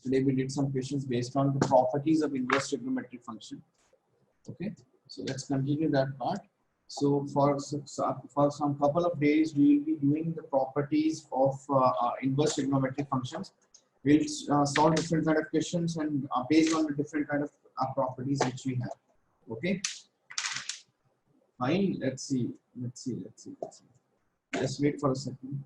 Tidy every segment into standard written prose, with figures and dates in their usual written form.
Yesterday we did some questions based on the properties of inverse trigonometric function. Okay, so let's continue that part. So for some couple of days we will be doing the properties of inverse trigonometric functions. We'll solve different kind of questions and based on the different kind of properties which we have. Okay, fine. Let's see. Just wait for a second.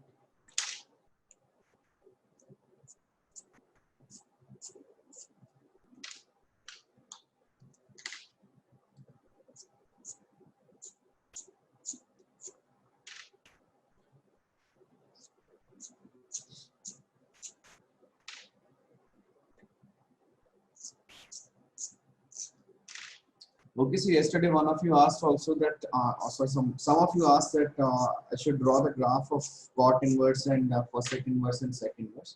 Okay, so yesterday one of you asked also that, some of you asked that I should draw the graph of cot inverse and cosec inverse and sec inverse,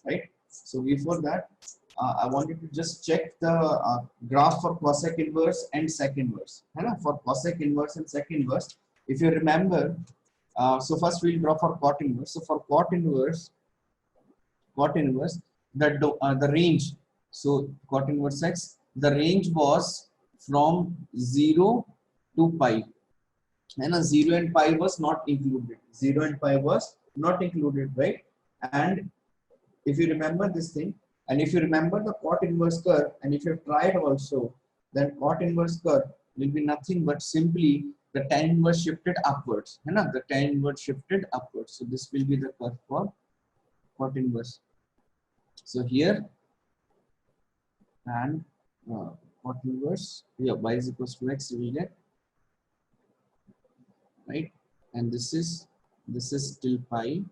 right? So before that, I wanted to just check the graph for cosec inverse and sec inverse. For cosec inverse and sec inverse, if you remember, so first we'll draw for cot inverse. So for cot inverse, the range. So cot inverse x, the range was from 0 to pi, and 0 and pi was not included. 0 and pi was not included, right? And if you remember this thing, and if you remember the cot inverse curve, and if you've tried also, then cot inverse curve will be nothing but simply the tan inverse shifted upwards. The tan inverse shifted upwards. So this will be the curve for cot inverse. So here, and cot inverse, yeah, y is equals to x, you will get, right? And this is still pi,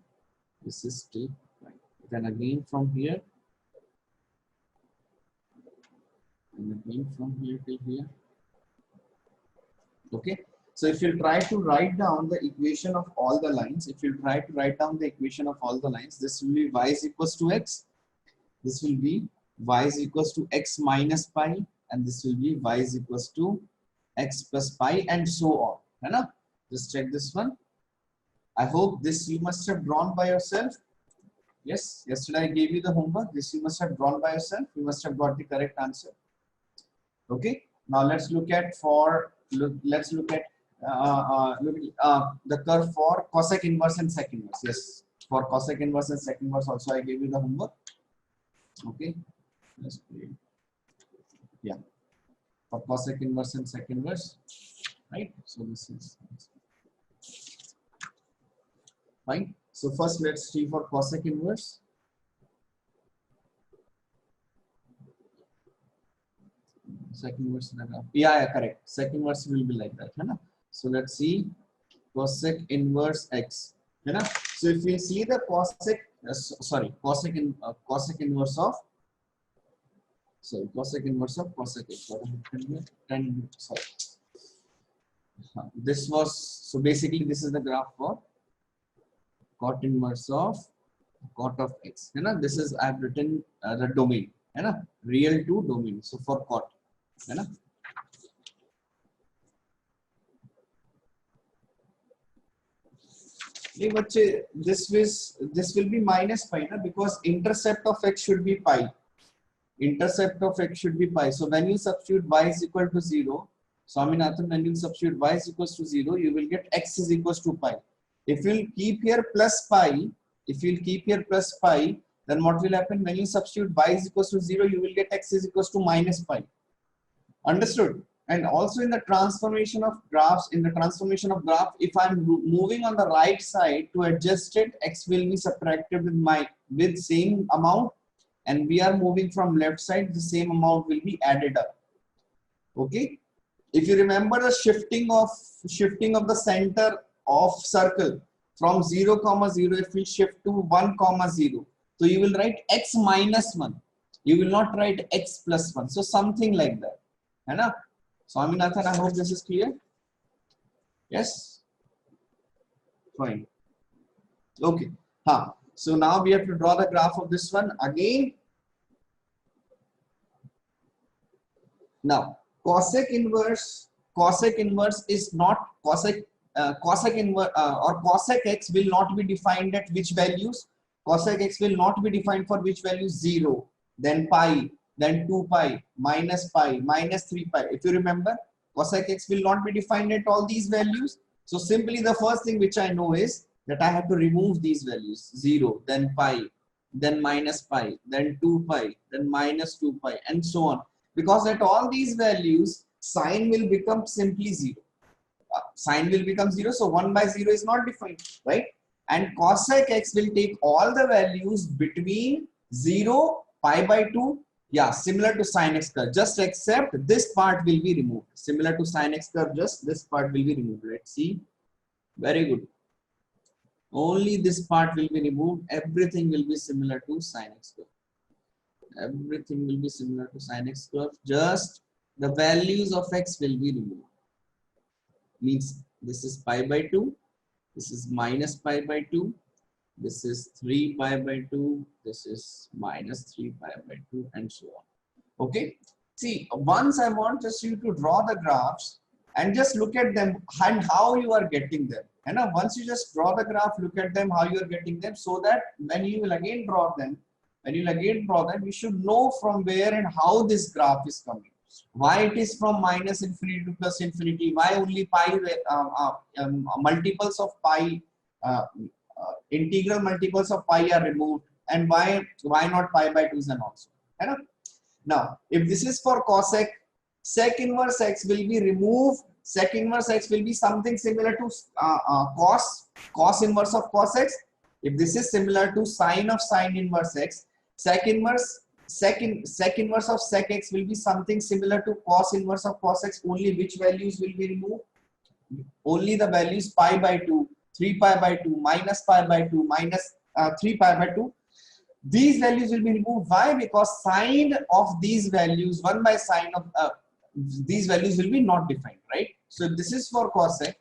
this is still pi. Then again from here, and again from here till here. Okay, so if you try to write down the equation of all the lines, this will be y is equals to x, this will be y is equals to x minus pi, and this will be y is equals to x plus pi, and so on. Just check this one. I hope this you must have drawn by yourself. Yes, yesterday I gave you the homework. This you must have drawn by yourself. You must have got the correct answer. Okay. Now let's look at the curve for cosec inverse and sec inverse. Yes, for cosec inverse and sec inverse also I gave you the homework. Okay. Let's play. Yeah, for cosec inverse and sec inverse, right? So this is fine. So first let's see for cosec inverse. Sec inverse, yeah, correct. Sec inverse will be like that. So let's see cosec inverse x. So if we see the cosec inverse of, so cosec inverse of cosec x. This was, so basically this is the graph for cot inverse of cot of x. This is, I have written the domain, real to domain. So for cot, this will be minus pi, because intercept of x should be pi. So when you substitute y is equal to 0, Swaminathan, when you substitute y is equals to 0, you will get x is equals to pi. If you'll keep here plus pi, then what will happen? When you substitute y is equals to 0, you will get x is equals to minus pi. Understood? And also in the transformation of graph, if I'm moving on the right side to adjust it, x will be subtracted with same amount, and we are moving from left side, the same amount will be added up. Okay. If you remember the shifting of the center of circle from 0, 0, if we shift to 1, 0, so you will write x minus 1. You will not write x plus 1. So something like that. Swaminathan, I hope this is clear. Yes? Fine. Okay. So now we have to draw the graph of this one again. Now, cosec inverse is not cosec inverse or cosec x will not be defined at which values? Cosec x will not be defined for which value? 0. then pi, then 2 pi, minus pi, minus 3 pi. If you remember, cosec x will not be defined at all these values. So simply the first thing which I know is that I have to remove these values, 0, then pi, then minus pi, then 2 pi, then minus 2 pi, and so on. Because at all these values, sine will become simply 0. Sine will become 0, so 1 by 0 is not defined, right? And cosec x will take all the values between 0, pi by 2, yeah, similar to sine x curve, just except this part will be removed. Similar to sine x curve, just this part will be removed. Let's see. Very good. Only this part will be removed. Everything will be similar to sine x curve. Everything will be similar to sine x curve. Just the values of x will be removed. Means this is pi by 2. This is minus pi by 2. This is 3 pi by 2. This is minus 3 pi by 2, and so on. Okay. See, once I want just you to draw the graphs and just look at them and how you are getting them. And once you just draw the graph, look at them, how you are getting them, so that when you will again draw them, you should know from where and how this graph is coming. Why it is from minus infinity to plus infinity? Why only pi multiples of pi, integral multiples of pi are removed, and why not pi by 2s and also. Now, if this is for cosec, sec inverse x will be removed. Sec inverse x will be something similar to cos inverse of cos x. If this is similar to sine of sine inverse x, sec inverse of sec x will be something similar to cos inverse of cos x. Only which values will be removed? Only the values pi by 2, 3 pi by 2, minus pi by 2, minus 3 pi by 2. These values will be removed. Why? Because sine of these values, 1 by sine of these values will be not defined, right? So this is for cosec.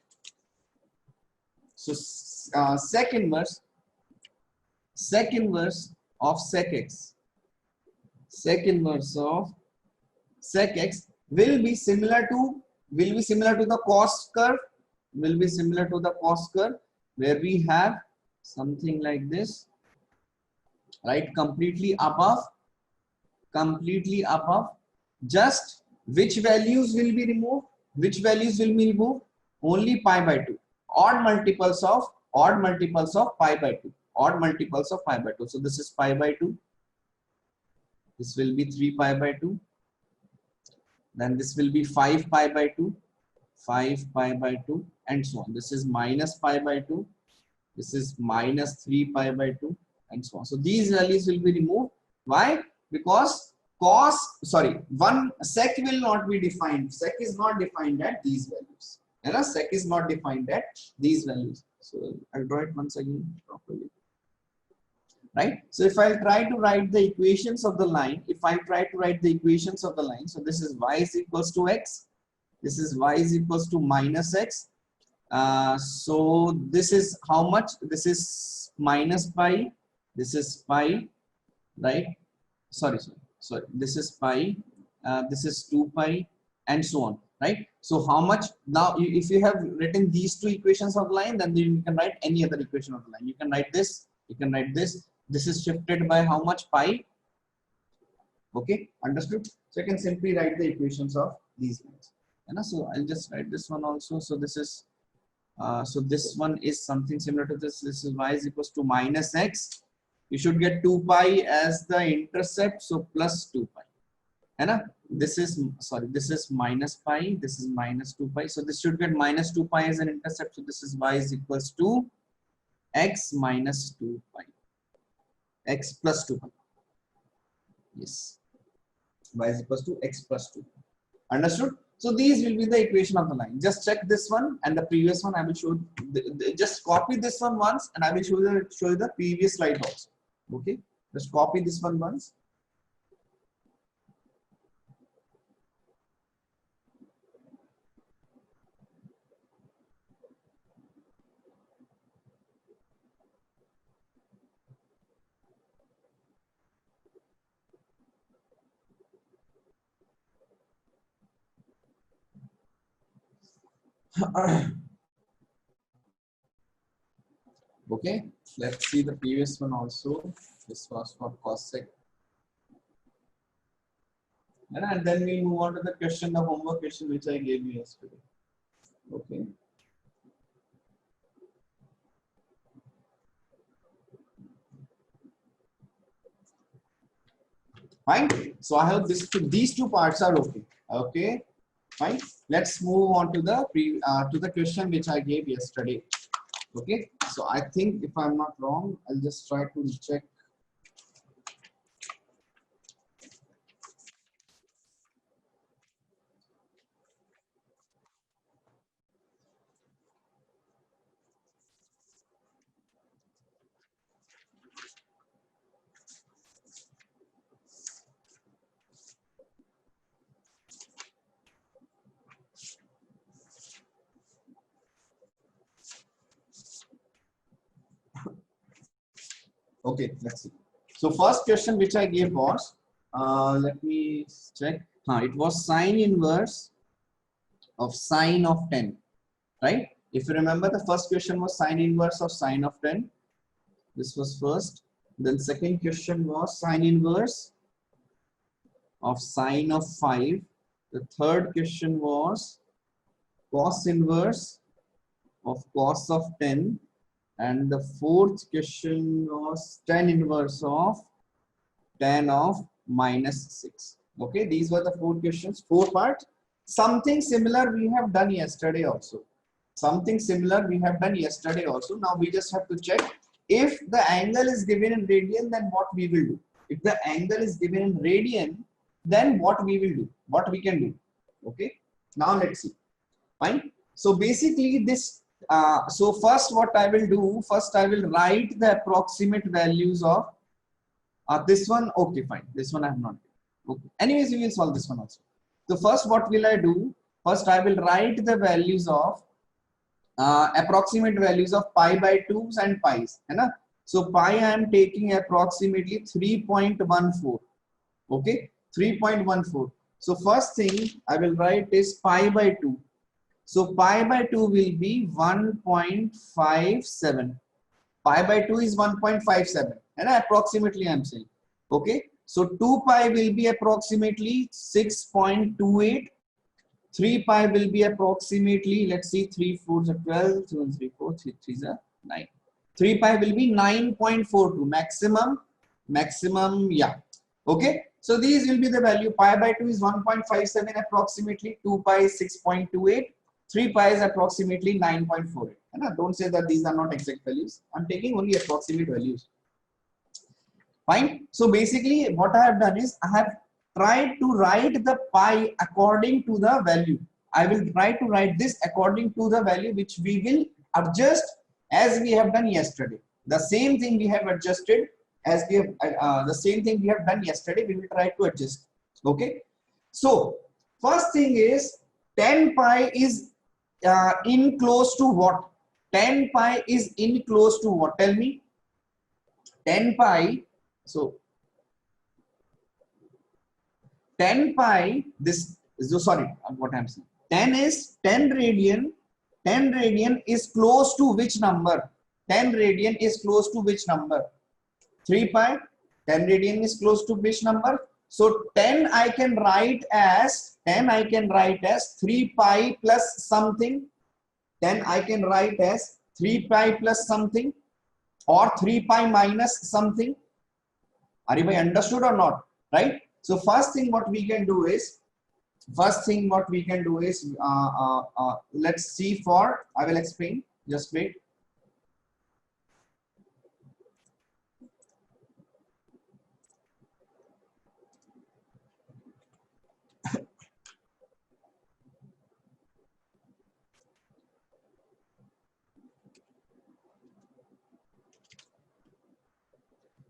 So sec inverse of sec x, sec inverse of sec x will be similar to the cos curve, where we have something like this, right? Completely above. Just which values will be removed? Only pi by 2. Odd multiples of pi by 2. So this is pi by 2. This will be 3 pi by 2. Then this will be 5 pi by 2. And so on. This is minus pi by 2. This is minus 3 pi by 2, and so on. So these values will be removed. Why? Because sec will not be defined. Sec is not defined at these values. Sec is not defined at these values. So I'll draw it once again properly. Right? So if I try to write the equations of the line, so this is y is equals to x. This is y is equals to minus x. So this is how much? This is minus pi. This is pi, right? Sorry. This is pi. This is 2 pi, and so on, right? So how much? Now, if you have written these two equations of the line, then you can write any other equation of the line. You can write this. This is shifted by how much? Pi. Okay, understood? So you can simply write the equations of these lines. So I'll just write this one also. So this is. So this one is something similar to this. This is y is equals to minus x. You should get 2 pi as the intercept, so plus 2 pi. This is minus pi. This is minus 2 pi. So this should get minus 2 pi as an intercept. So this is y is equals to x minus 2 pi. X plus 2 pi. Yes. Y is equals to x plus 2 pi. Understood? So these will be the equation of the line. Just check this one and the previous one. I will show. Just copy this one once, and I will show you the previous slide also. Okay. Just copy this one once. Okay, let's see the previous one also. This was for cosec. And then we move on to the question, the homework question which I gave you yesterday. Okay. Fine. So I hope these two parts are okay. Okay. Fine. Let's move on to the question which I gave yesterday. Okay. So I think if I'm not wrong, I'll just try to check. Okay, let's see. So first question which I gave was, let me check. It was sine inverse of sine of 10, right? If you remember, the first question was sine inverse of sine of 10. This was first. Then second question was sine inverse of sine of 5. The third question was cos inverse of cos of 10. And the fourth question was tan inverse of tan of -6. Okay, these were the four questions, four parts. Something similar we have done yesterday also. Something similar we have done yesterday also. Now we just have to check if the angle is given in radian, then what we will do. If the angle is given in radian, then what we will do, what we can do. Okay, now let's see. Fine. So basically this, so first what I will do, first I will write the approximate values of this one. Okay, fine. This one I have not. Okay. Anyways, we will solve this one also. So first what will I do? First I will write the values of approximate values of pi by 2s and pi's. Hai. So pi I am taking approximately 3.14. Okay, 3.14. So first thing I will write is pi by 2. So pi by 2 will be 1.57. Pi by 2 is 1.57 and approximately I am saying. Okay, so 2 pi will be approximately 6.28. 3 pi will be approximately, let's see, 3 4s are 12, 2 and 3 4, 3 3s are 9. 3 pi will be 9.42 maximum, yeah. Okay, so these will be the value. Pi by 2 is 1.57 approximately, 2 pi is 6.28, 3 pi is approximately 9.48. Don't say that these are not exact values. I'm taking only approximate values. Fine. So basically what I have done is I have tried to write the pi according to the value. I will try to write this according to the value which we will adjust as we have done yesterday. The same thing we have adjusted as we have the same thing we have done yesterday. We will try to adjust. Okay. So first thing is 10 pi is in close to what? 10 pi is in close to what? Tell me. 10 pi. So 10 pi, this is, sorry, what I'm saying. 10 is 10 radian. 10 radian is close to which number? 10 radian is close to which number? 3 pi. 10 radian is close to which number? So 10 I can write as 3 pi plus something. 10 I can write as 3 pi plus something or 3 pi minus something. Are you understood or not? Right? So first thing what we can do is, let's see for, I will explain, just wait.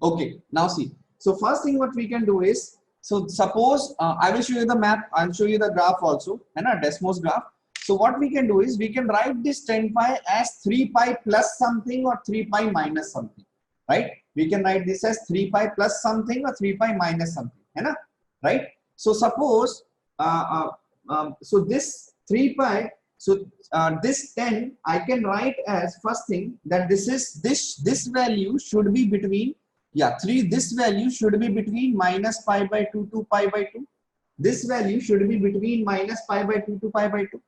Okay, now see. So first thing what we can do is, so suppose I will show you the map, I'll show you the graph also, and a Desmos graph. So what we can do is we can write this 10 pi as 3 pi plus something or 3 pi minus something, right? We can write this as 3 pi plus something or 3 pi minus something, right? So suppose, so this 3 pi, so this 10 I can write as first thing that this value should be between, yeah, this value should be between minus pi by 2 to pi by 2. this value should be between minus pi by 2 to pi by 2,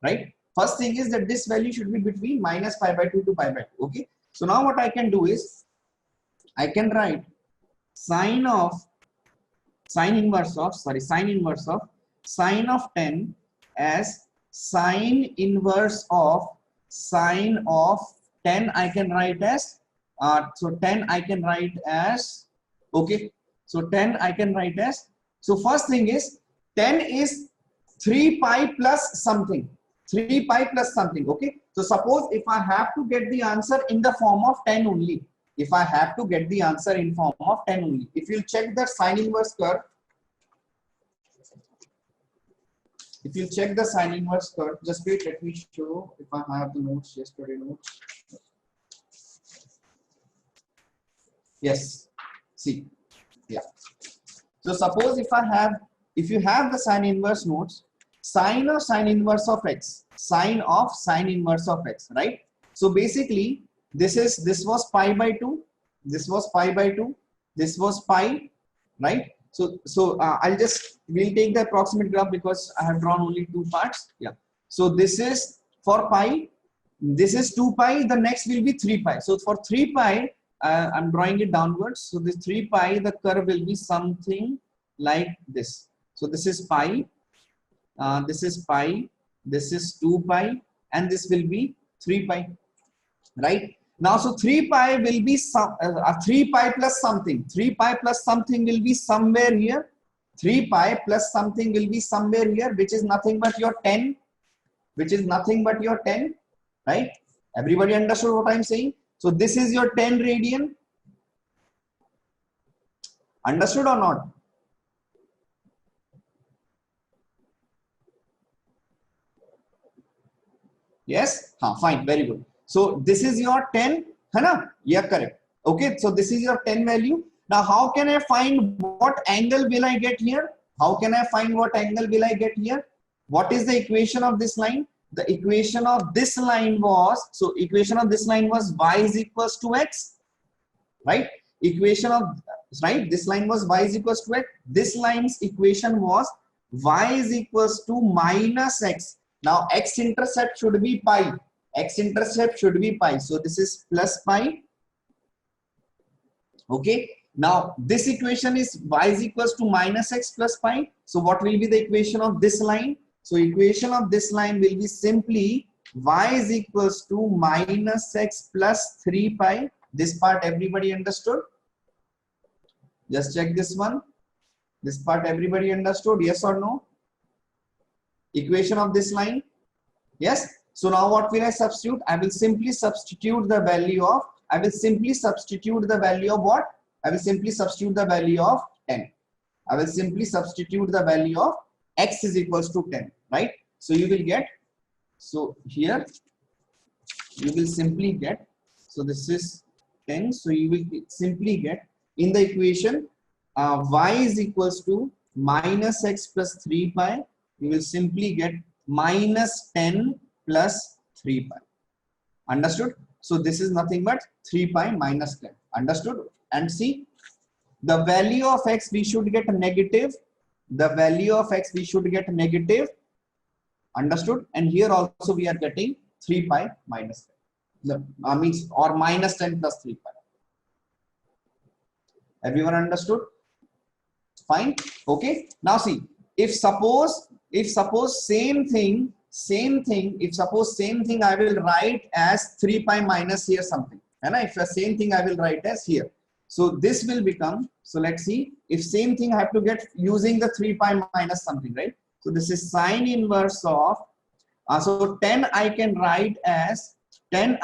right? First thing is that this value should be between minus pi by 2 to pi by 2. Okay, so now what I can do is I can write sine inverse of sine of 10 as sine inverse of sine of 10. I can write as so 10 I can write as, okay, so 10 I can write as, so first thing is 10 is 3 pi plus something, 3 pi plus something. Okay, so suppose if I have to get the answer in the form of 10 only, if I have to get the answer in form of 10 only, if you check the sine inverse curve, if you check the sine inverse curve, just wait, let me show if I have the notes, yesterday notes. Yes, see, yeah. So suppose if you have the sine inverse notes, sine of sine inverse of x, sine of sine inverse of x, right? So basically this was pi by 2, this was pi by 2, this was pi, right? So we'll take the approximate graph because I have drawn only two parts. Yeah, so this is for pi, this is 2 pi, the next will be 3 pi. So for 3 pi I'm drawing it downwards, so this 3 pi, the curve will be something like this. So this is pi, this is pi, this is 2 pi, and this will be 3 pi, right? Now, so 3 pi will be 3 pi plus something. 3 pi plus something will be somewhere here. 3 pi plus something will be somewhere here, which is nothing but your 10. Which is nothing but your 10, right? Everybody understood what I'm saying? So this is your 10 radian. Understood or not? Yes? Fine, very good. So this is your 10, hai? Yeah, correct. Okay, so this is your 10 value. Now how can I find what angle will I get here? How can I find what angle will I get here? What is the equation of this line? The equation of this line was, so equation of this line was y is equals to x, right? Equation of, right, this line was y is equals to x. This line's equation was y is equals to minus x. Now x intercept should be pi. X intercept should be pi. So this is plus pi. Okay. Now this equation is y is equals to minus x plus pi. So what will be the equation of this line? So equation of this line will be simply y is equals to minus x plus 3 pi. This part everybody understood? Just check this one. This part everybody understood? Yes or no? Equation of this line? Yes. So now what will I substitute? I will simply substitute the value of, I will simply substitute the value of what? I will simply substitute the value of 10. I will simply substitute the value of x is equals to 10, right? So you will get, so here you will simply get, so this is 10, so you will simply get in the equation y is equals to minus x plus 3 pi, you will simply get minus 10 plus 3 pi. Understood? So this is nothing but 3 pi minus 10. Understood? And see, the value of x we should get negative. The value of x we should get negative. Understood? And here also we are getting 3 pi minus 10. Means or minus 10 plus 3 pi. Everyone understood? Fine. Okay. Now see, if suppose same thing I will write as 3 pi minus here something, and if the same thing I will write as here, so this will become, so let's see, if same thing I have to get using the 3 pi minus something, right? So this is sine inverse of so 10 I can write as so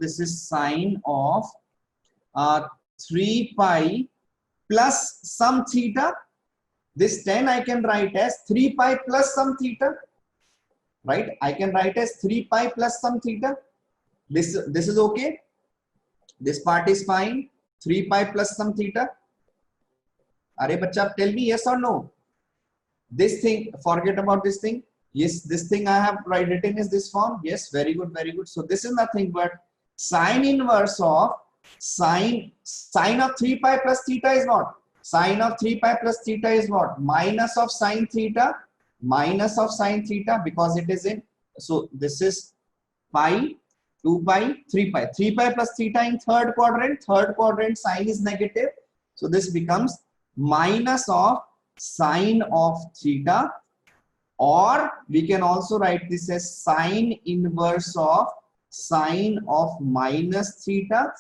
this is sine of 3 pi plus some theta. This 10 I can write as 3 pi plus some theta, right? I can write as 3 pi plus some theta. This is okay. This part is fine. 3 pi plus some theta. Are bacha, tell me yes or no. This thing, forget about this thing. Yes, this thing I have written is this form. Yes, very good, very good. So this is nothing but sine inverse of sine of 3 pi plus theta is what? Sine of 3 pi plus theta is what? Minus of sine theta. Minus of sine theta, because it is in, so this is pi, 2 pi, 3 pi. 3 pi plus theta in third quadrant. Third quadrant sine is negative. So this becomes minus of sine of theta, or we can also write this as sine inverse of sine of minus theta,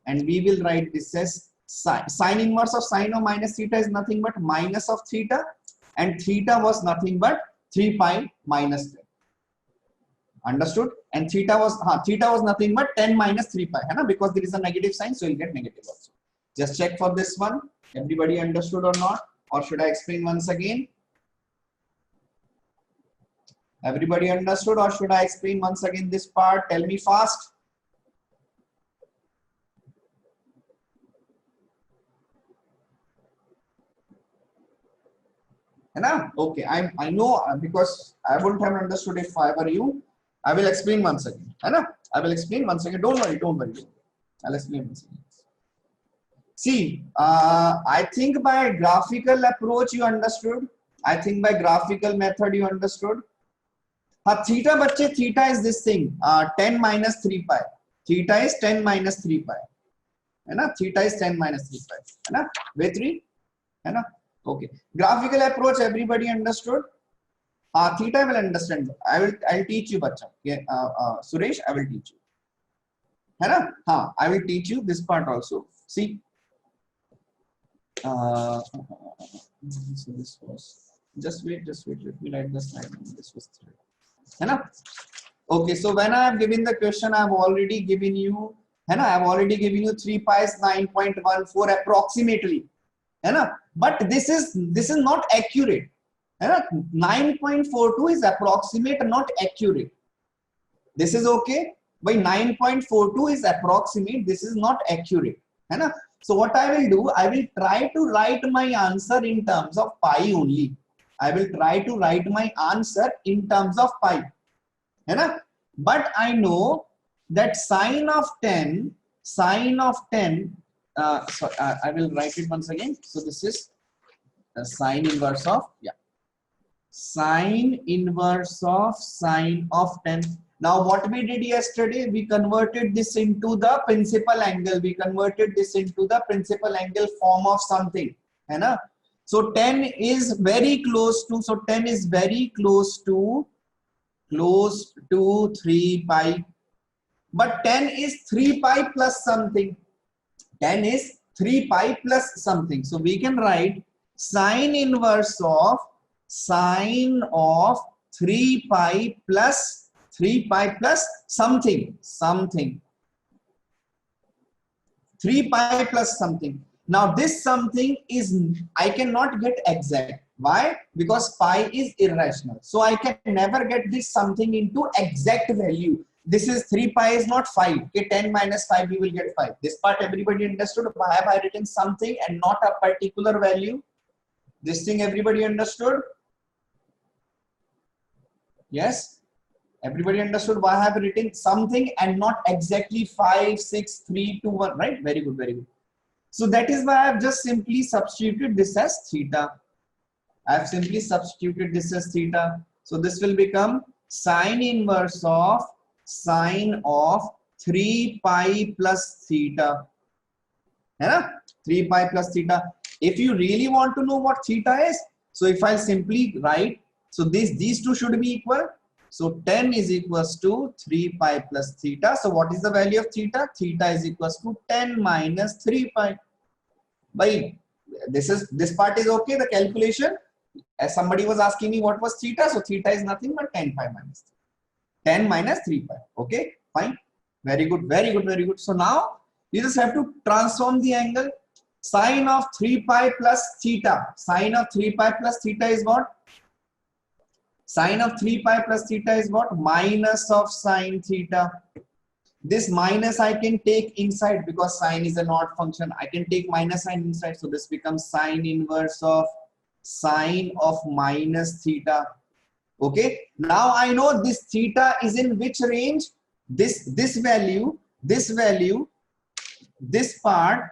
and we will write this as sine inverse of sine of minus theta is nothing but minus of theta, and theta was nothing but 3 pi minus 10. Understood? And theta was nothing but 10 minus 3 pi, है ना? Because there is a negative sign, so you'll get negative also. Just check for this one. Everybody understood or not? Or should I explain once again? Everybody understood, or should I explain once again this part? Tell me fast. Okay, I know, because I wouldn't have understood if I were you. I will explain once again. I will explain once again. Don't worry. I'll explain once again. See, I think by graphical approach you understood. I think by graphical method you understood. Theta, bachche, theta is this thing. 10 minus 3 pi. Theta is 10 minus 3 pi. Theta is 10 minus 3 pi. V3. Okay. Graphical approach, everybody understood? Theta I will understand. I'll teach you, bacha. Okay. Suresh, I will teach you. I will teach you this part also. See. So this was. Just wait. Let me write the slide. This was 3. Okay. So when I have given the question, I have already given you. I have already given you 3 pi is 9.14 approximately. But this is not accurate. 9.42 is approximate, not accurate. This is okay, but 9.42 is approximate. This is not accurate. So what I will do, I will try to write my answer in terms of pi only. I will try to write my answer in terms of pi. But I know that sine of 10. So I will write it once again. So this is the sine inverse of, sine inverse of sine of 10. Now what we did yesterday, we converted this into the principal angle. We converted this into the principal angle form of something. So 10 is very close to, so 10 is very close to 3 pi. But 10 is 3 pi plus something. 10 is 3 pi plus something. So we can write sine inverse of sine of 3 pi plus something. 3 pi plus something. Now this something is, I cannot get exact. Why? Because pi is irrational. So I can never get this something into exact value. This is 3 pi is not 5. Okay, 10 minus 5, we will get 5. This part everybody understood. Why have I written something and not a particular value? This thing everybody understood? Yes? Everybody understood why I have written something and not exactly 5, 6, 3, 2, 1, right? Very good, very good. So that is why I have just simply substituted this as theta. I have simply substituted this as theta. So this will become sine inverse of sine of 3 pi plus theta. 3 pi plus theta. If you really want to know what theta is, so if I simply write, so these two should be equal. So 10 is equals to 3 pi plus theta. So what is the value of theta? Theta is equals to 10 minus 3 pi. By this part is okay, the calculation. As somebody was asking me what was theta, so theta is nothing but 10 pi minus 10 minus 3 pi. Okay, fine. Very good, very good, very good. So now you just have to transform the angle. Sine of 3 pi plus theta. Sine of 3 pi plus theta is what? Sine of 3 pi plus theta is what? Minus of sine theta. This minus I can take inside because sine is an odd function. I can take minus sign inside. So this becomes sine inverse of sine of minus theta. Okay. Now I know this theta is in which range? This value, this part,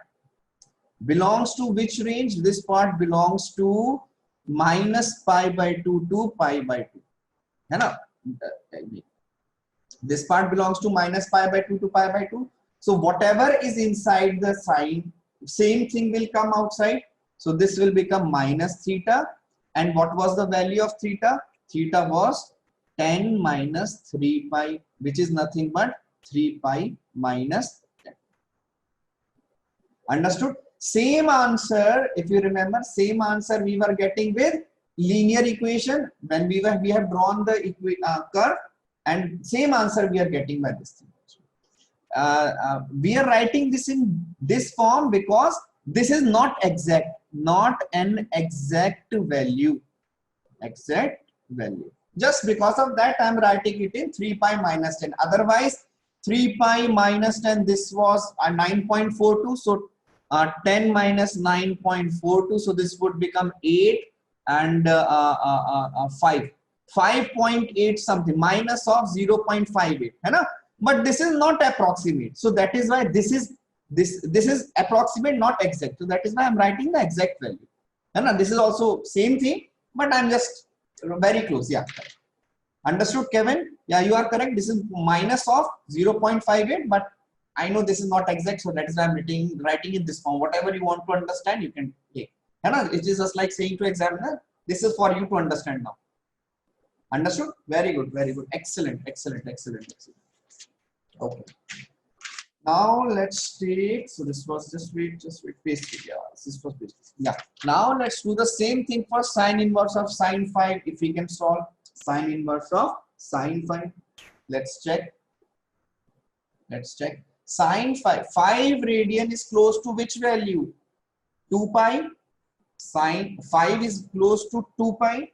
belongs to which range? This part belongs to minus pi by 2 to pi by 2. है ना? This part belongs to minus pi by 2 to pi by 2. So whatever is inside the sign, same thing will come outside. So this will become minus theta. And what was the value of theta? Theta was 10 minus 3 pi, which is nothing but 3 pi minus 10. Understood? Same answer, if you remember, same answer we were getting with linear equation when we have drawn the curve, and same answer we are getting by this thing. We are writing this in this form because this is not exact, not an exact value. Exact value. Just because of that, I am writing it in 3 pi minus 10. Otherwise, 3 pi minus 10, this was 9.42. So 10 minus 9.42. So this would become 8 and 5. 5.8 something minus of 0.58. But this is not approximate. So that is why this is approximate, not exact. So that is why I'm writing the exact value. This is also same thing, but I'm just very close. Yeah. Understood, Kevin? Yeah, you are correct. This is minus of 0.58, but I know this is not exact, so that is why I'm writing in this form. Whatever you want to understand, you can take. It is just like saying to examiner, this is for you to understand now. Understood? Very good, very good. Excellent, excellent, excellent, excellent. Okay. Now let's take, so this was just wait, paste it. Yeah, this was paste. Yeah. Now let's do the same thing for sine inverse of sine 5. If we can solve sine inverse of sine 5. Let's check. Let's check. Sine 5. 5 radian is close to which value? 2 pi. Sine 5 is close to 2 pi,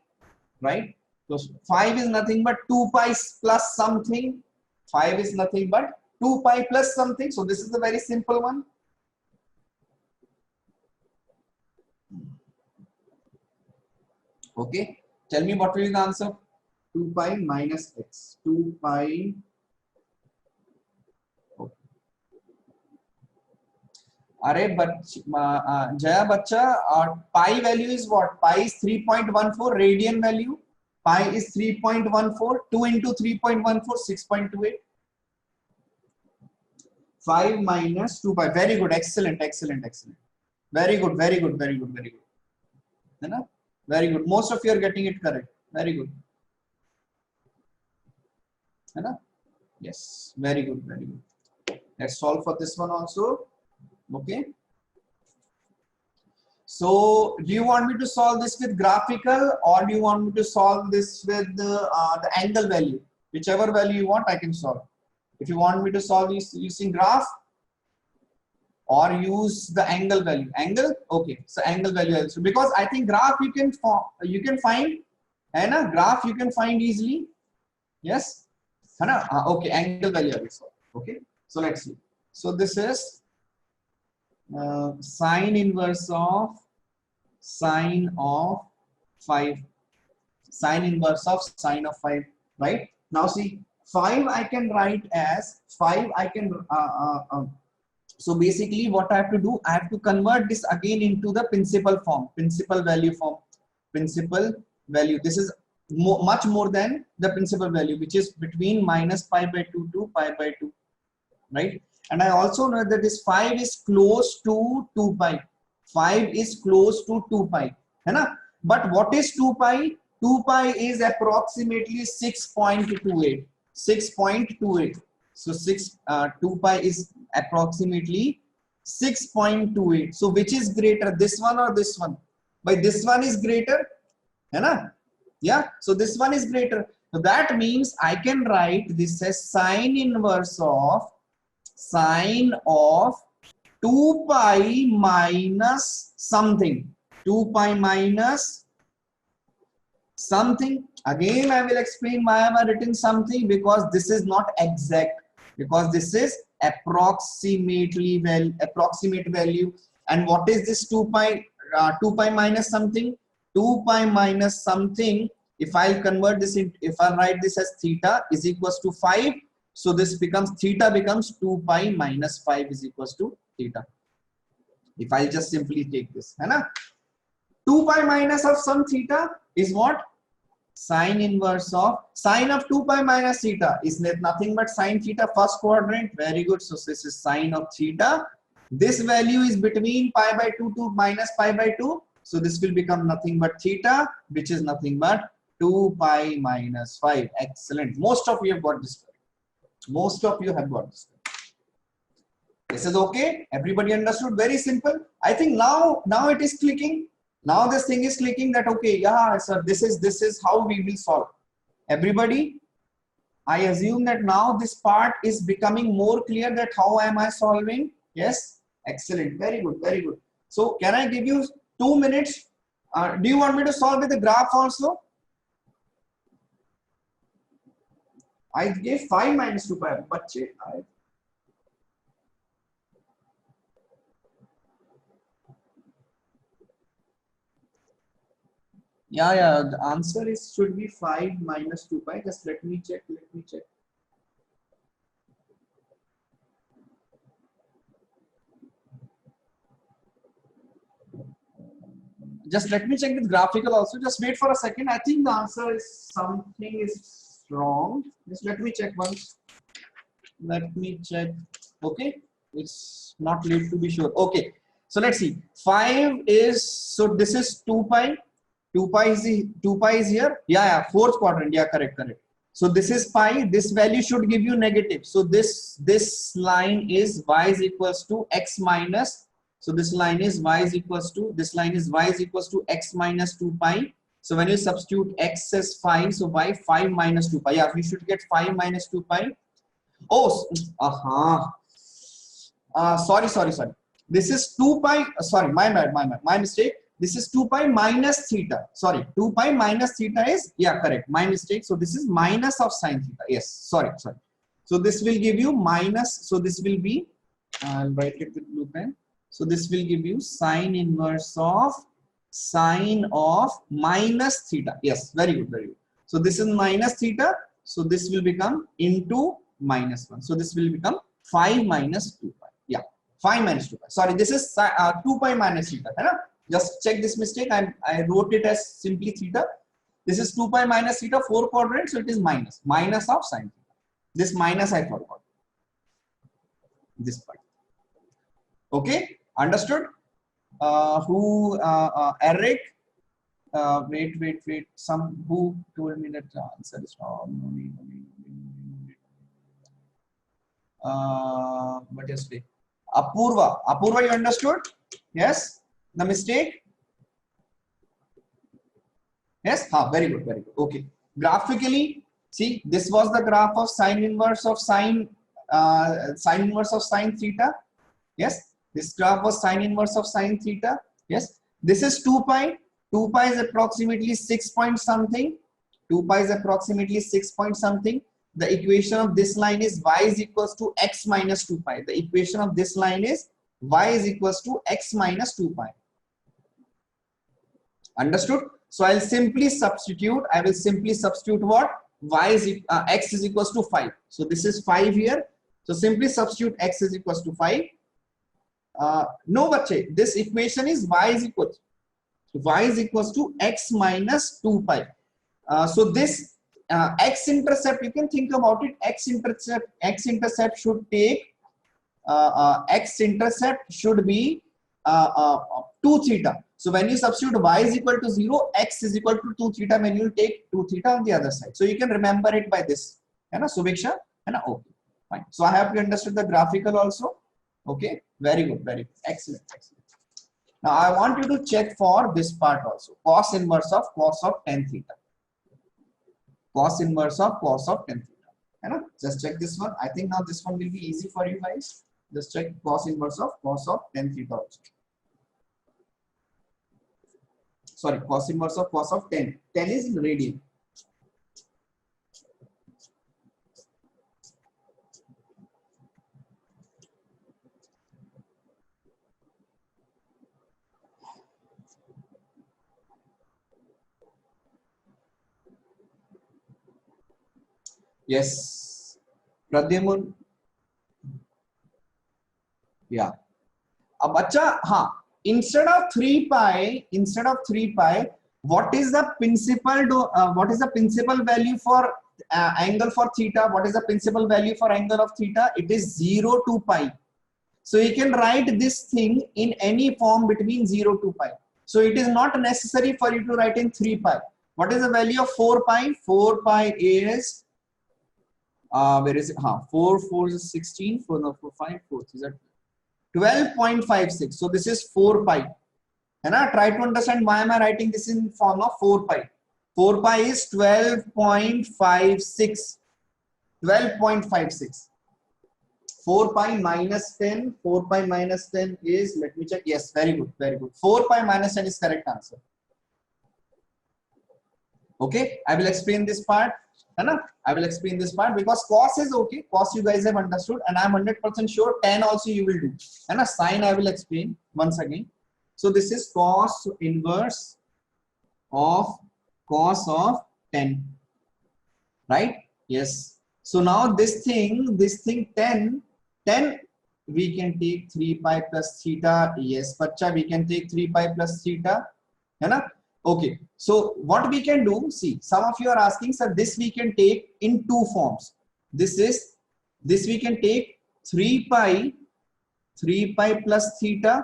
right? So 5 is nothing but 2 pi plus something. 5 is nothing but 2 pi plus something. So this is a very simple one. Okay. Tell me what will be the answer? 2 pi minus x. 2 pi. Okay. Arey, Jaya Bacha, pi value is what? Pi is 3.14 radian value. Pi is 3.14. 2 into 3.14, 6.28. 5 minus 2 pi. Very good. Excellent. Excellent. Excellent. Very good. Very good. Very good. Very good. Very good. Most of you are getting it correct. Very good. Yes. Very good. Very good. Let's solve for this one also. Okay. So, do you want me to solve this with graphical, or do you want me to solve this with the angle value? Whichever value you want, I can solve. If you want me to solve this using graph or use the angle value, okay. So angle value also, because I think graph you can find, and graph you can find easily. Yes, okay. Angle value also. Okay. So let's see. So this is sine inverse of sine of 5. Sine inverse of sine of 5. Right now, see. 5 I can write as 5 I can so basically what I have to do, I have to convert this again into the principal form, principal value form. Principal value, this is much more than the principal value, which is between minus pi by 2 to pi by 2, right? And I also know that this 5 is close to 2 pi. 5 is close to 2 pi, but what is 2 pi? 2 pi is approximately 6.28. 6.28. So 2 pi is approximately 6.28. So which is greater, this one or this one? By this one is greater, yeah. So this one is greater. So that means I can write this as sine inverse of sine of 2 pi minus something. 2 pi minus something. Again, I will explain why I have written something, because this is not exact, because this is approximate value. And what is this 2 pi? 2 pi minus something. 2 pi minus something. If I convert this in, if I write this as theta is equals to 5, so this becomes theta becomes 2 pi minus 5 is equals to theta. If I'll just simply take this, है ना? 2 pi minus of some theta is what? Sine inverse of sine of 2 pi minus theta is nothing but sine theta first quadrant. Very good. So this is sine of theta. This value is between pi by 2 to minus pi by 2. So this will become nothing but theta, which is nothing but 2 pi minus 5. Excellent. Most of you have got this. Most of you have got this. This is okay. Everybody understood? Very simple. I think now it is clicking. Now this thing is clicking that okay, yeah, sir, this is how we will solve. Everybody, I assume that now this part is becoming more clear that how am I solving? Yes, excellent, very good, very good. So can I give you 2 minutes? Do you want me to solve with the graph also? I gave 5 minus 2 pi, but yeah, the answer is should be 5 minus 2 pi. Just let me check. Just let me check with graphical also. Just wait for a second. I think the answer is something is wrong. Just let me check once. Let me check. Okay, it's not late to be sure. Okay, so let's see. 5 is, so this is 2 pi. 2 pi is here. Yeah, fourth quadrant. Yeah, correct. So this is pi. This value should give you negative. So this line is y is equals to x minus. So this line is y is equals to x minus 2 pi. So when you substitute x as 5, so y 5 minus 2 pi. Yeah, we should get 5 minus 2 pi. Oh, sorry. This is 2 pi. Sorry, my mistake. This is 2 pi minus theta. Sorry, 2 pi minus theta is, yeah, correct. My mistake. So this is minus of sine theta. Yes, sorry. So this will give you minus. So this will be, I'll write it with blue pen. So this will give you sine inverse of sine of minus theta. Yes, very good. So this is minus theta. So this will become into minus 1. So this will become 5 minus 2 pi. Yeah, 5 minus 2 pi. Sorry, this is 2 pi minus theta. Right? Just check this mistake. I wrote it as simply theta. This is 2 pi minus theta, 4 quadrants. So it is minus of sine theta. This minus I forgot. This part. Okay, understood? Eric? Wait. Some who told me that the answer is wrong. But yes, Apurva, you understood? Yes, the mistake. Yes, very good. Okay, graphically, see, this was the graph of sine inverse of sine theta. Yes, this graph was sine inverse of sine theta. Yes, this is 2 pi. 2 pi is approximately 6 point something. 2 pi is approximately 6 point something. The equation of this line is y is equals to x minus 2 pi. The equation of this line is y is equals to x minus 2 pi. Understood? So I'll simply substitute. I will simply substitute what? X is equals to 5. So this is 5 here. So simply substitute x is equals to 5. No, but this equation is y is equals to x minus 2 pi. So this x intercept, you can think about it. X intercept should take x intercept should be 2 theta. So when you substitute y is equal to 0, x is equal to 2 theta when you take 2 theta on the other side. So you can remember it by this. Subiksha? Okay, fine. So I have to understood the graphical also. Okay, very good. Excellent. Now I want you to check for this part also. Cos inverse of tan theta. Cos inverse of tan theta. Just check this one. I think now this one will be easy for you guys. Just check cos inverse of tan theta also. Sorry, cos inverse of 10. 10 is radian. Yes, Pradyamun. Yeah. अब अच्छा हाँ, instead of 3 pi, what is the principal value for angle for theta? What is the principal value for angle of theta? It is 0 to pi. So you can write this thing in any form between 0 to pi. So it is not necessary for you to write in 3 pi. What is the value of 4 pi? 4 pi is where is it? 4 4 is 16. 4 no 4 5 4 is that 12.56. So this is 4 pi. And I try to understand why am I writing this in form of 4 pi. 4 pi is 12.56. 12.56. 4 pi minus 10. 4 pi minus 10 is, let me check. Yes, very good, very good. 4 pi minus 10 is correct answer. Okay, I will explain this part. I will explain this part because cos is okay. Cos you guys have understood, and I'm 100% sure tan also you will do. And a sine I will explain once again. So this is cos inverse of cos of 10, right? Yes. So now this thing 10 we can take 3 pi plus theta. Yes, bacha, we can take 3 pi plus theta. Okay, so what we can do, see, some of you are asking, sir, this we can take in two forms. This we can take 3 pi plus theta,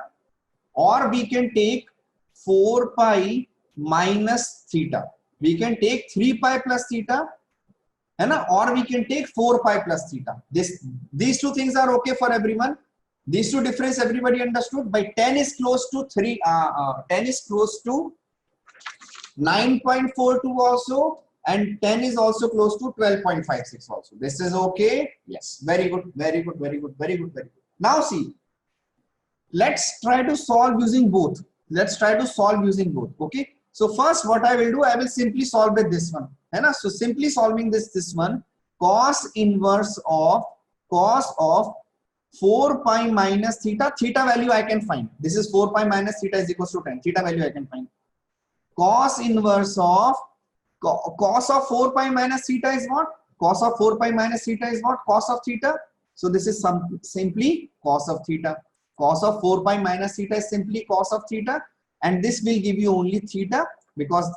or we can take 4 pi minus theta. We can take 3 pi plus theta, or we can take 4 pi plus theta. These two things are okay for everyone. These two difference everybody understood. By 10 is close to 10 is close to 9.42 also, and 10 is also close to 12.56 also. This is okay. Yes, very good, very good, very good, very good, very good. Now see, let's try to solve using both. Okay, so first what I will do, I will simply solve with this one. So simply solving this one, cos inverse of 4 pi minus theta value I can find. This is 4 pi minus theta is equals to 10. Theta value I can find. Cos inverse of cos of 4 pi minus theta is what? Cos of 4 pi minus theta is what? Cos of theta. So this is simply cos of theta. Cos of 4 pi minus theta is simply cos of theta, and this will give you only theta because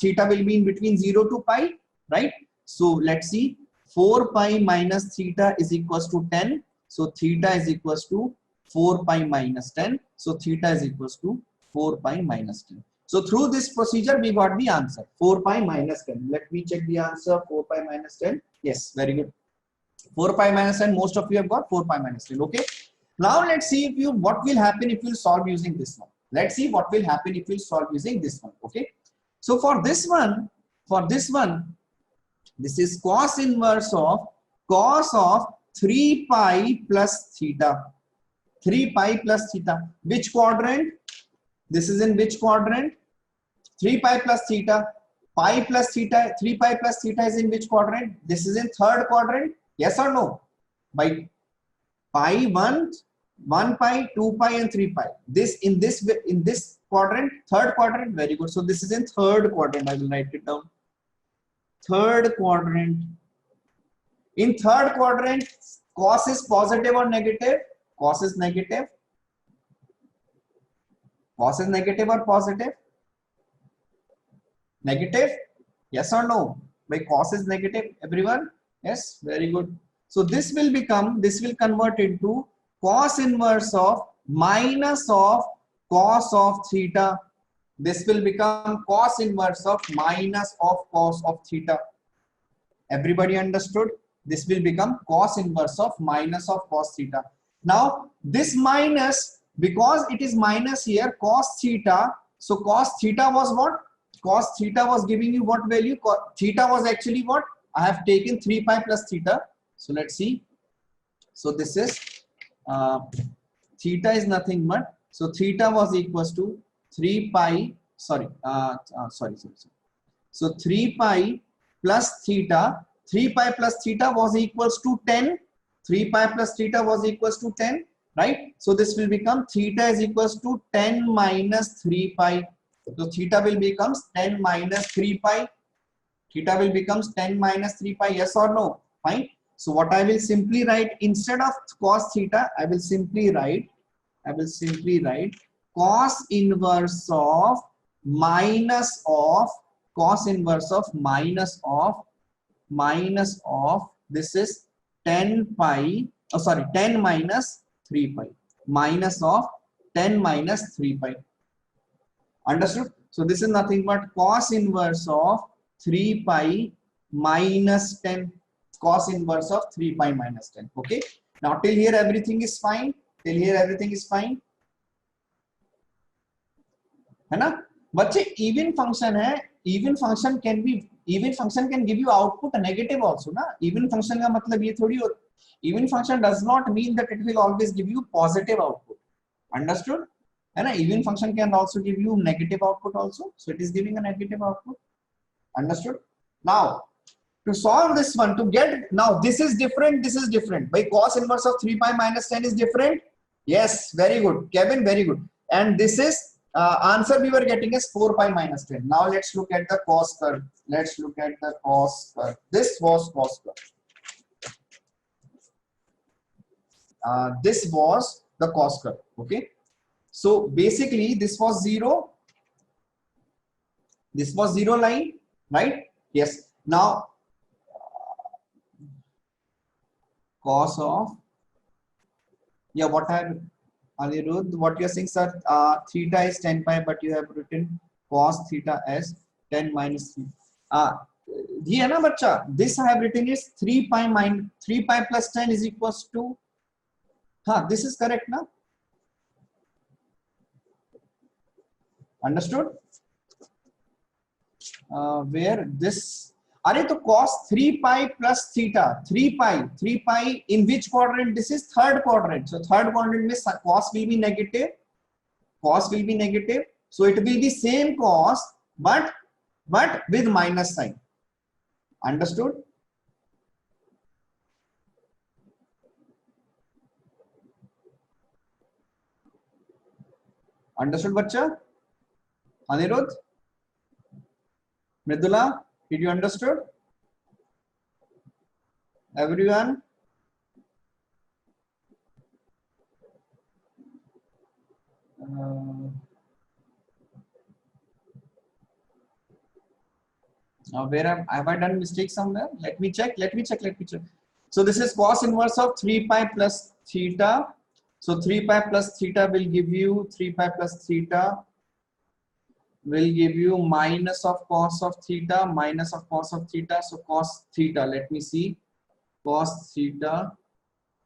theta will be in between 0 to pi, right? So let's see, 4 pi minus theta is equals to 10. So theta is equals to 4 pi minus 10. So theta is equals to 4 pi minus 10. So through this procedure, we got the answer 4 pi minus 10. Let me check the answer. 4 pi minus 10. Yes, very good. 4 pi minus 10. Most of you have got 4 pi minus 10. Okay. Now let's see what will happen if you solve using this one. Let's see what will happen if you solve using this one. Okay. So for this one, this is cos inverse of 3 pi plus theta. 3 pi plus theta. Which quadrant? This is in which quadrant? 3 pi plus theta. Pi plus theta. 3 pi plus theta is in which quadrant? This is in third quadrant. Yes or no? By pi 1 pi, 2 pi, and 3 pi. This in this quadrant, third quadrant. Very good. So this is in third quadrant. I will write it down. Third quadrant. In third quadrant, cos is positive or negative? Cos is negative. Cos is negative or positive? Negative? Yes or no? By cos is negative, everyone? Yes, very good. So this will convert into cos inverse of minus of cos of theta. This will become cos inverse of minus of cos of theta. Everybody understood? This will become cos inverse of minus of cos theta. Now this minus, because it is minus here, cos theta. So cos theta was what? Cos theta was giving you what value? Theta was actually what? I have taken 3 pi plus theta. So let's see. So this is theta is nothing but, so theta was equals to 3 pi. Sorry. So 3 pi plus theta. 3 pi plus theta was equals to 10. 3 pi plus theta was equals to 10. Right? So this will become theta is equals to 10 minus 3 pi. So theta will becomes 10 minus 3 pi. Theta will becomes 10 minus 3 pi. Yes or no? Fine. So what I will simply write, instead of cos theta, I will simply write I will simply write cos inverse of minus of cos inverse of minus of this is 10 pi, oh sorry, 10 minus 3 pi, minus of 10 minus 3 pi. Understood? So this is nothing but cos inverse of 3 pi minus 10, cos inverse of 3 pi minus 10. Okay, now till here everything is fine, till here everything is fine है ना बच्चे. Even function है, even function can be, even function can give you output negative also ना. Even function का मतलब ये थोड़ी, even function does not mean that it will always give you positive output. Understood है ना. Even function can also give you negative output also, so it is giving a negative output. Understood. Now to solve this one, to get, now this is different, this is different. By cos inverse of 3 pi minus 10 is different. Yes, very good Kevin, very good. And this is answer we were getting is 4 pi minus 10. Now let's look at the cos curve. Let's look at the cos curve. This was cos curve. This was the cos curve. Okay, so basically this was 0, this was 0 line, right? Yes. Now cos of, yeah, what I have, Anirudh, what you are saying, sir, theta is 10 pi, but you have written cos theta as 10 minus 3. ये है ना बच्चा, this I have written is 3 pi minus 3 pi plus 10 is equals to, हाँ, this is correct ना. Understood? Where this, अरे तो cos 3 pi plus theta, 3 pi in which quadrant? This is third quadrant. So third quadrant means cos will be negative, cos will be negative, so it will be same cos but with minus sign. Understood? Understood bachcha? Anirudh, Mridula, did you understood? Everyone? Where have I done mistake somewhere? Let me check. So this is cos inverse of 3 pi plus theta. So 3 pi plus theta will give you, 3 pi plus theta will give you minus of cos of theta, minus of cos of theta. So cos theta, let me see, cos theta,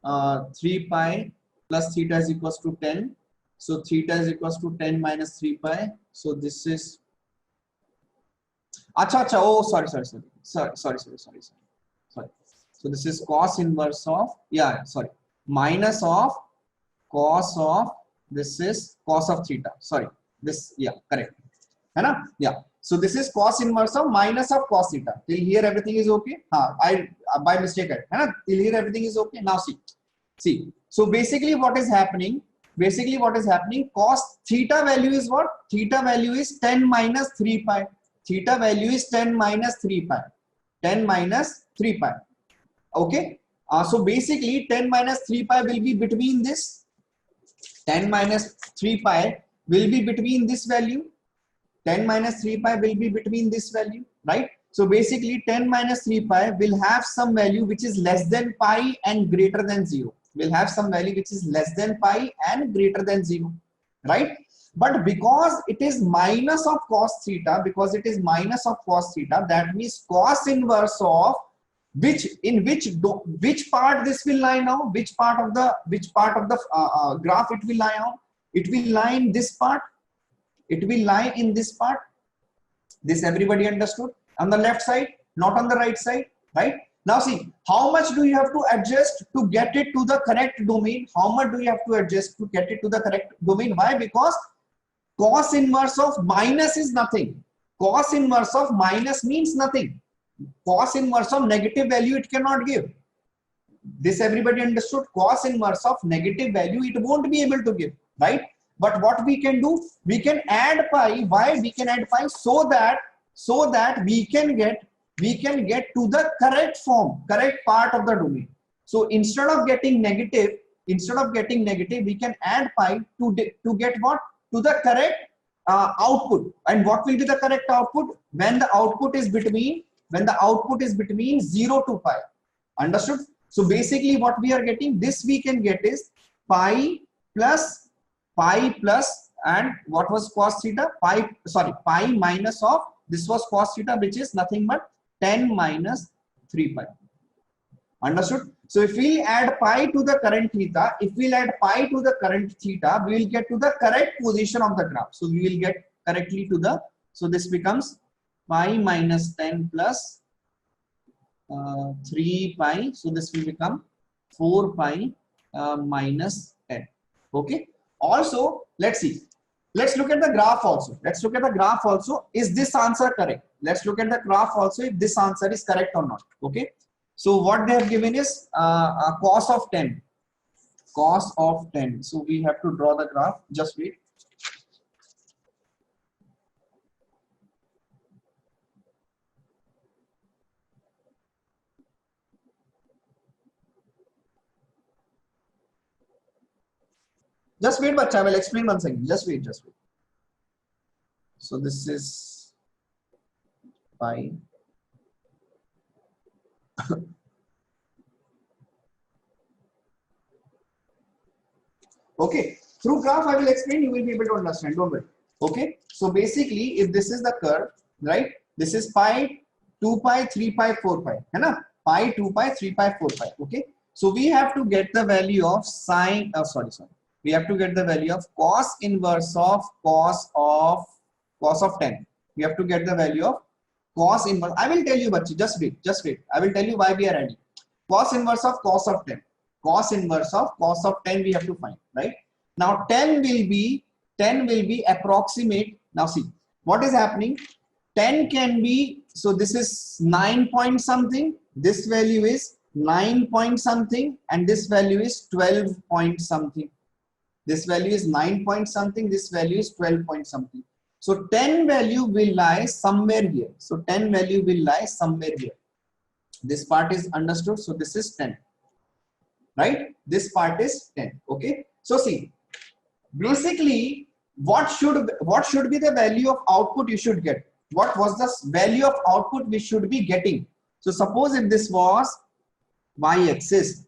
3 pi plus theta is equals to 10. So theta is equals to 10 minus 3 pi. So this is, acha, oh sorry. So this is cos inverse of, yeah, sorry, minus of cos of, this is cos of theta, sorry, this, yeah, correct है ना. Yeah, so this is cos inverse of minus of cos theta. Till here everything is okay. I by mistake है ना. Till here everything is okay. Now see, so basically what is happening, cos theta value is what? Theta value is 10 minus 3 pi. Theta value is 10 minus 3 pi. 10 minus 3 pi. Okay, so basically 10 minus 3 pi will be between this, 10 minus 3 pi will be between this value, 10 minus 3 pi will be between this value, right? So basically 10 minus 3 pi will have some value which is less than pi and greater than 0. Will have some value which is less than pi and greater than 0, right? But because it is minus of cos theta, that means cos inverse of which part this will lie now, which part of the graph it will lie on? It will lie in this part. It will lie in this part. This everybody understood? On the left side, not on the right side, right? Now see, how much do you have to adjust to get it to the correct domain? How much do you have to adjust to get it to the correct domain? Why? Because cos inverse of minus is nothing. Cos inverse of minus means nothing. Cos inverse of negative value it cannot give. This everybody understood? Cos inverse of negative value it won't be able to give, right? But what we can do, we can add pi. Why we can add pi? So that we can get to the correct form, correct part of the domain. So instead of getting negative, instead of getting negative, we can add pi to get what? To the correct output. And what will be the correct output? When the output is between 0 to pi. Understood? So basically what we are getting, this we can get is pi plus and what was cos theta? Pi minus of, this was cos theta, which is nothing but 10 minus 3 pi. Understood? So if we add pi to the current theta, we will get to the correct position of the graph. So we will get correctly to the, so this becomes pi minus 10 plus 3 pi. So this will become 4 pi minus 10. Okay. Also, let's see. Let's look at the graph also. Is this answer correct? Let's look at the graph also if this answer is correct or not. Okay. So what they have given is cos of 10. So we have to draw the graph. Just wait. Just wait, but I will explain once again. Just wait. So this is pi. Okay, through graph I will explain, you will be able to understand, don't worry. Okay, so basically if this is the curve, right, this is pi, 2 pi, 3 pi, 4 pi, है ना? Pi, 2 pi, 3 pi, 4 pi. Okay, so we have to get the value of sine, we have to get the value of cos inverse of cos of 10. We have to get the value of cos inverse. I will tell you, Bachi, just wait. I will tell you why we are adding. Cos inverse of cos of 10. Cos inverse of cos of 10 we have to find, right? Now 10 will be approximate. Now see what is happening. 10 can be, so this is 9 point something, this value is 9 point something, and this value is 12 point something. This value is 9 point something, this value is 12 point something. So 10 value will lie somewhere here. So 10 value will lie somewhere here. This part is understood. So this is 10. Right? This part is 10. Okay. So see, basically, what should be the value of output you should get? What was the value of output we should be getting? So suppose if this was y-axis,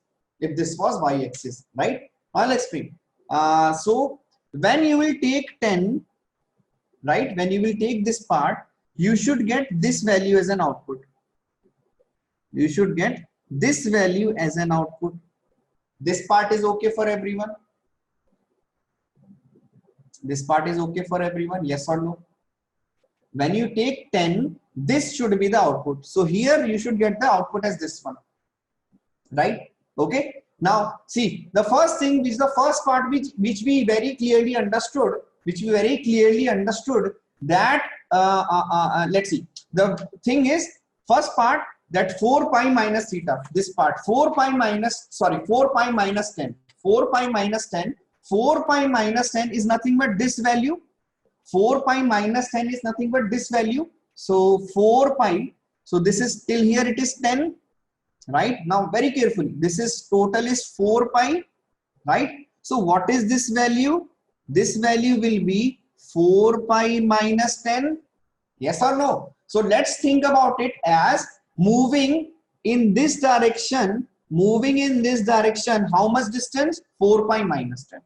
right? I'll explain. So when you will take 10, right? When you will take this part, you should get this value as an output. You should get this value as an output. This part is okay for everyone? This part is okay for everyone? Yes or no? When you take 10, this should be the output. So here you should get the output as this one. Right? Okay. Now see, the first thing, which is the first part which we very clearly understood, that let's see. The thing is, first part, that 4 pi minus theta, this part 4 pi minus 10. 4 pi minus 10 is nothing but this value. 4 pi minus 10 is nothing but this value. So 4 pi, so this is till here it is 10, right? Now very carefully, this is total is 4 pi, right? So what is this value? This value will be 4 pi minus 10. Yes or no? So let's think about it as moving in this direction. How much distance? 4 pi minus 10.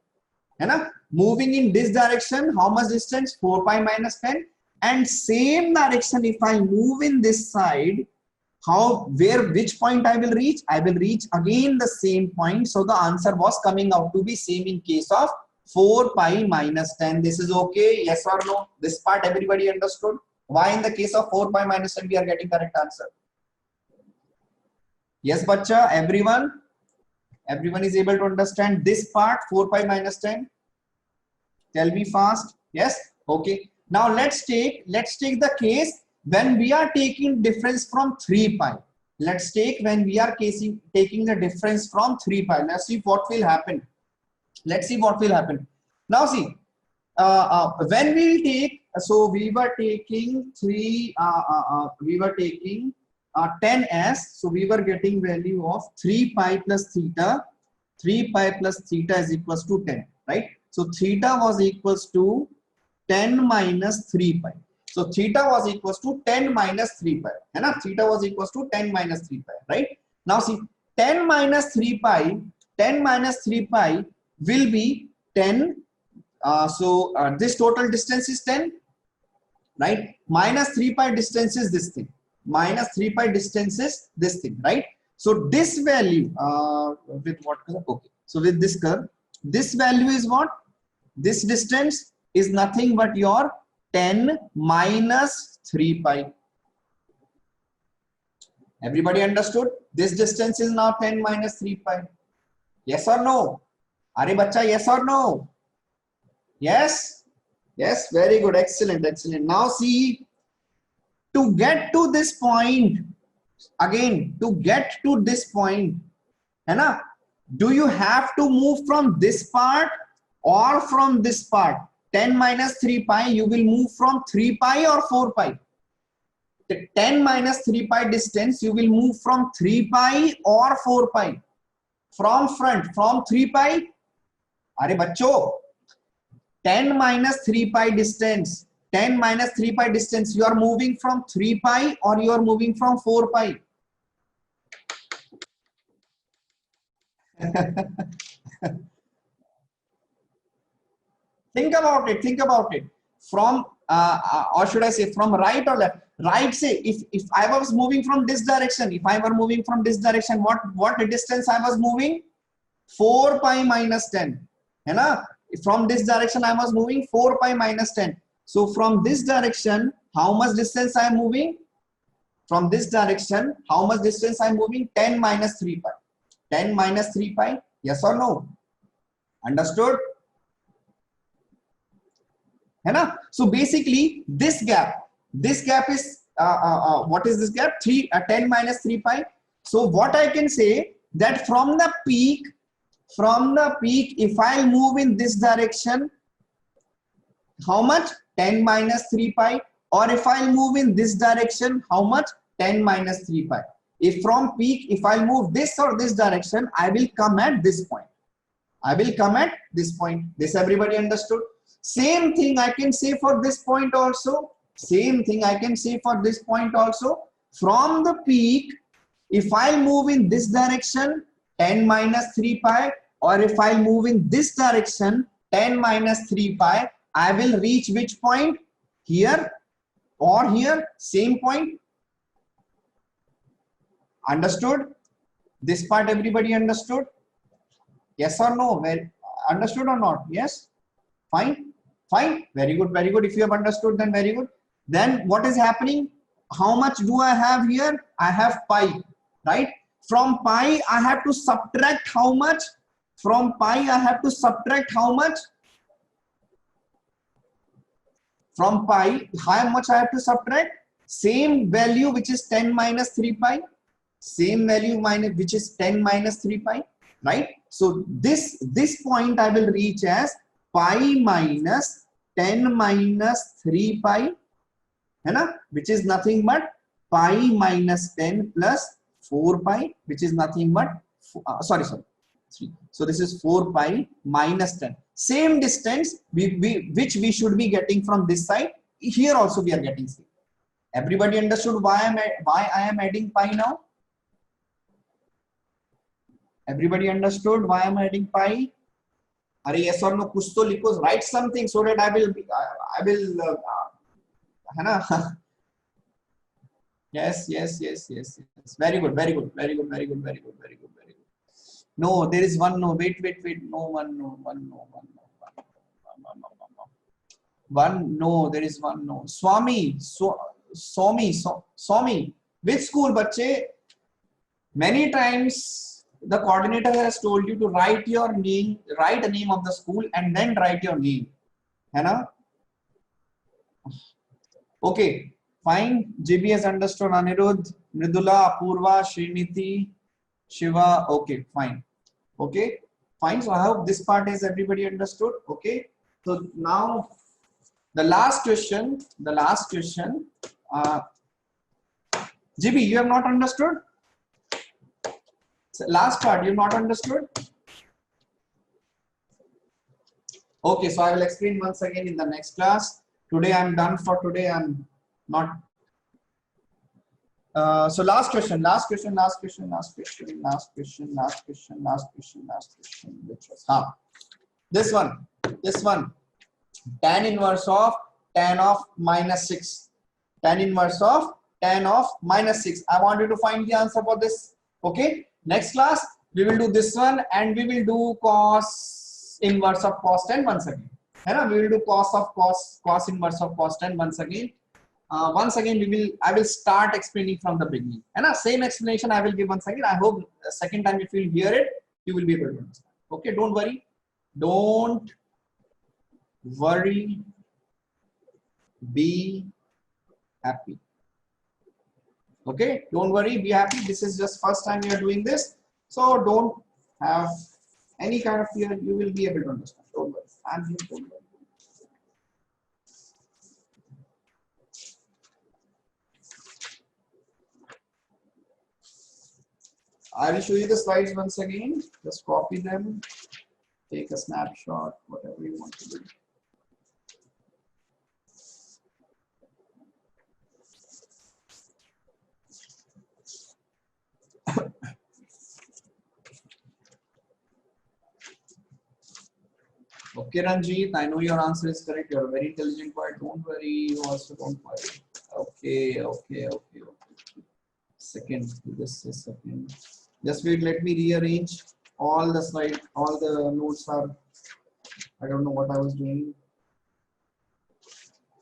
है? Moving in this direction, how much distance? 4 pi minus 10. And same direction, if I move in this side, which point I will reach? I will reach again the same point. So the answer was coming out to be same in case of 4 pi minus 10. This is okay? Yes or no? This part everybody understood? Why in the case of 4 pi minus 10 we are getting correct answer? Yes, bacha, everyone is able to understand this part, 4 pi minus 10. Tell me fast. Yes. Okay. Now let's take the case when we are taking difference from 3 pi. Let's take when we are taking the difference from 3 pi. Let's see what will happen. Now see, when we take, so we were taking 10 as, so we were getting value of 3 pi plus theta 3 pi plus theta is equals to 10, right? So theta was equals to 10 minus 3 pi. So theta was equals to 10 minus 3 pi. है ना? Theta was equals to 10 minus 3 pi, right? Now see, 10 minus 3 pi, 10 minus 3 pi will be 10. This total distance is 10, right? Minus 3 pi distance is this thing. Minus 3 pi distance is this thing, right? So this value, with what color? Okay. So with this curve, this value is what? This distance is nothing but your 10 minus 3 pi. Everybody understood? This distance is now 10 minus 3 pi. Yes or no? Are bacha, yes or no? Yes? Yes, very good. Excellent, excellent. Now see, to get to this point, again, to get to this point, है ना? Do you have to move from this part or from this part? 10 minus 3 pi, you will move from 3 pi or 4 pi? 10 minus 3 pi distance, you will move from 3 pi or 4 pi? From front, from 3 pi? Are bachcho, 10 minus 3 pi distance, 10 minus 3 pi distance, you are moving from 3 pi or you are moving from 4 pi? Think about it, think about it. From, or should I say from right or left? Right, say, if I was moving from this direction, if I were moving from this direction, what distance I was moving? 4 pi minus 10. है ना? From this direction I was moving 4 pi minus 10. So from this direction, how much distance I am moving? From this direction, how much distance I am moving? 10 minus 3 pi. 10 minus 3 pi, yes or no? Understood? है ना? So basically this gap is what is this gap? 10 minus 3 pi. So what I can say that from the peak, if I'll move in this direction, how much? 10 minus 3 pi. Or if I'll move in this direction, how much? 10 minus 3 pi. If from peak, if I'll move this or this direction, I will come at this point. I will come at this point. This everybody understood? Same thing I can say for this point also. Same thing I can say for this point also. From the peak, if I move in this direction, 10 minus 3 pi, or if I move in this direction, 10 minus 3 pi, I will reach which point? Here or here? Same point. Understood? This part everybody understood? Yes or no? Well, understood or not? Yes? Fine? Fine? Very good, very good. If you have understood, then very good. Then what is happening? How much do I have here? I have pi, right? From pi, I have to subtract how much? From pi, I have to subtract how much? From pi, how much I have to subtract? Same value, which is 10 minus 3 pi. Same value minus, which is 10 minus 3 pi, right? So this point I will reach as pi minus 10 minus 3 pi, है ना? Which is nothing but pi minus 10 plus 4 pi, which is nothing but, sorry, 3. So this is 4 pi minus 10. Same distance which we should be getting from this side. Here also we are getting same. Everybody understood why I am adding pi now? Everybody understood why I am adding pi? Are yes or no? Kuch to likho, write something so that I will है ना? Yes. Very good. No, there is one no. Wait. No, one no. One no. There is one no. Swami. Which school, bache? Many times the coordinator has told you to write your name, write the name of the school, and then write your name. है ना? Okay. Fine. JB has understood. Anirudh, Mridula, Apurva, Sriniti, Shiva. Okay, fine. Okay, fine. So I hope this part is everybody understood. Okay. So now the last question. JB, you have not understood? So last part, you have not understood? Okay, so I will explain once again in the next class. Today I'm done for today. I'm not. So last question, which was this one, tan inverse of tan of minus 6. Tan inverse of tan of minus 6. I want you to find the answer for this. Okay, next class we will do this one and we will do cos inverse of cos 10 once again. We will do cos inverse of cos 10 once again. Once again I will start explaining from the beginning. Same explanation I will give once again. I hope the second time if you hear it, you will be able to understand. Okay, don't worry. Don't worry. Be happy. Okay, don't worry, be happy. This is just first time you are doing this, so don't have any kind of fear. You will be able to understand. Don't worry. I'm here. Don't worry. I will show you the slides once again. Just copy them, take a snapshot, whatever you want to do. Okay, Ranjit, I know your answer is correct. You're a very intelligent boy. Don't worry. You also don't worry. Okay. Second, this is second. Just wait. Let me rearrange all the slide. All the notes are. I don't know what I was doing.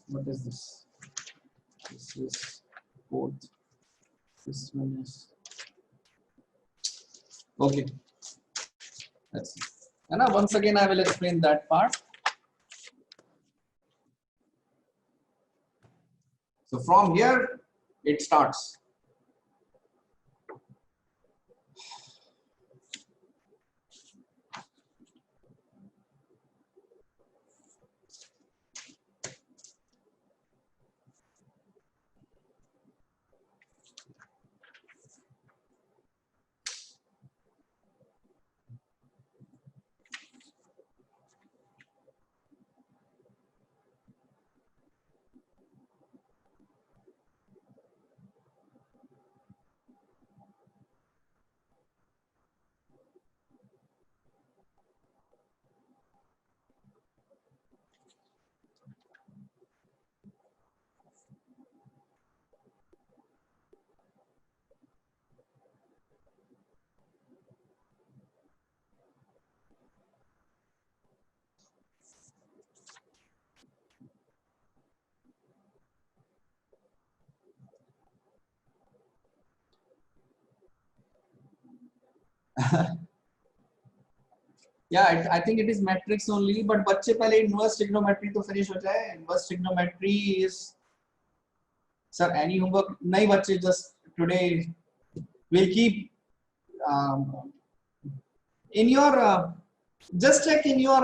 What is this? This is fourth. This one is. Okay. Let's see. And now once again, I will explain that part. So from here, it starts. Yeah, I think it is matrix only, but बच्चे पहले inverse trigonometry तो finish हो जाए. Inverse trigonometry is, sir, any homework? नहीं बच्चे, just today we'll keep in your just check in your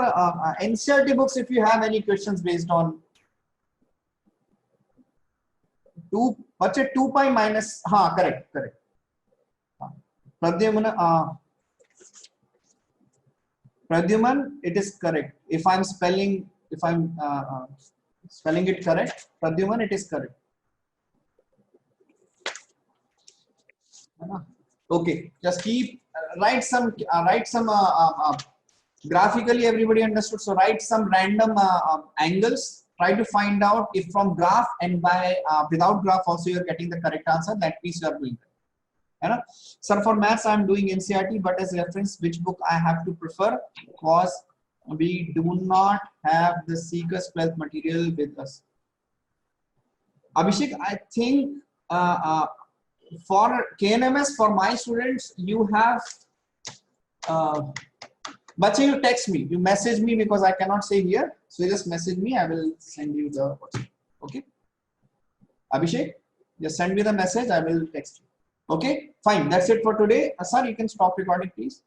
NCERT books if you have any questions based on 2 बच्चे 2 pi minus, हाँ correct. Pradyuman, it is correct. If I'm spelling it correct, Pradyuman, it is correct. Okay, just keep write some graphically. Everybody understood? So write some random angles. Try to find out if from graph and by without graph also you are getting the correct answer. That means you are doing it. Sir, for maths I am doing NCERT, but as reference, which book I have to prefer? Because we do not have the Seeker's 12th material with us. Abhishek, I think for KNMS, for my students, you have but you text me, you message me, because I cannot say here. So you just message me, I will send you the WhatsApp. Okay, Abhishek, just send me the message, I will text you. Okay, fine, that's it for today. Sir, you can stop recording, please.